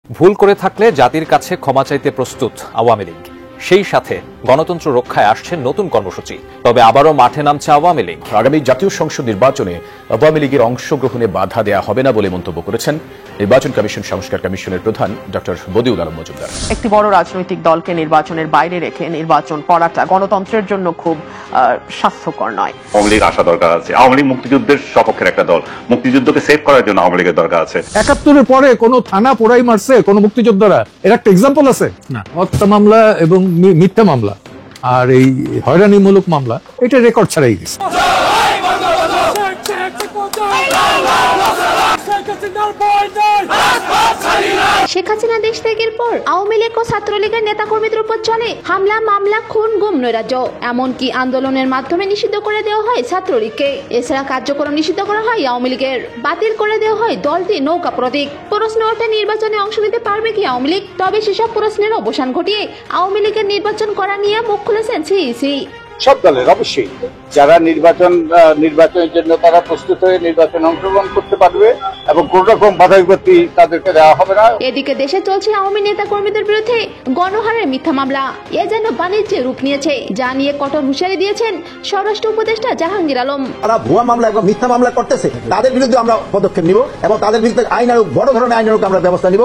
ভুল করে থাকলে জাতির কাছে ক্ষমা চাইতে প্রস্তুত আওয়ামী লীগ, সেই সাথে গণতন্ত্র রক্ষায় আসছে নতুন কর্মসূচি। তবে আবারও মাঠে নামছে আওয়ামী লীগ। আগামী জাতীয় সংসদ নির্বাচনে আওয়ামী লীগের অংশগ্রহণে বাধা দেয়া হবে না বলে মন্তব্য করেছেন নির্বাচন কমিশন সংস্কার কমিশনের প্রধান ডক্টর বদিউল আলম মজুমদার। একটি বড় রাজনৈতিক দলকে নির্বাচনের বাইরে রেখে নির্বাচন করাটা গণতন্ত্রের জন্য খুব স্বাস্থ্যকর নয়। আওয়ামী লীগ আসা দরকার আছে। আওয়ামী লীগ মুক্তিযুদ্ধের সপক্ষের একটা দল, মুক্তিযুদ্ধকে সেভ করার জন্য আওয়ামী লীগের দরকার আছে। ৭১-এর পরে কোন থানা পোড়াই মারছে কোন মুক্তিযোদ্ধারা, এর একটা এক্সাম্পল আছে না? হত্যা মামলা এবং মিথ্যা মামলা আর এই হয়রানিমূলক মামলা, এটা রেকর্ড ছাড়াই গেছে। শেখ হাসিনা দেশ ত্যাগের পর আওয়ামী লীগ ও ছাত্রলীগের নেতাকর্মীদের উপর চলে হামলা, মামলা, খুন, গুম, নৈরাজ্য। এমনকি আন্দোলনের মাধ্যমে নিষিদ্ধ করে দেওয়া হয় ছাত্রলীগকে। এছাড়া কার্যক্রম নিষিদ্ধ করা হয় আওয়ামী লীগের। বাতিল করে দেওয়া হয় দলটি নৌকা প্রতীক। প্রশ্ন ওঠে, নির্বাচনে অংশ নিতে পারবে কি আওয়ামী লীগ? তবে সেসব প্রশ্নের অবসান ঘটিয়ে আওয়ামী লীগের নির্বাচন করা নিয়ে মুখ খুলেছেন সিইসি। সব দলের অবশ্যই যারা নির্বাচনের জন্য তারা প্রস্তুত হয়ে নির্বাচনে অংশগ্রহণ করতে পারবে এবং কোন রকম বাধা বিপত্তি তাদেরকে দেওয়া হবে না। এদিকে দেশে চলছে আওয়ামী নেতা কর্মীদের বিরুদ্ধে গণহারের মিথ্যা মামলা। এ যেন বাণিজ্যের রূপ নিয়েছে, যা নিয়ে কঠোর হুঁশিয়ারি দিয়েছেন স্বরাষ্ট্র উপদেষ্টা জাহাঙ্গীর আলম। তারা ভুয়া মামলা এবং মিথ্যা মামলা করতেছে, তাদের বিরুদ্ধে আমরা পদক্ষেপ নিব এবং তাদের বিরুদ্ধে বড় ধরনের আইনানুগ আমরা ব্যবস্থা নিব।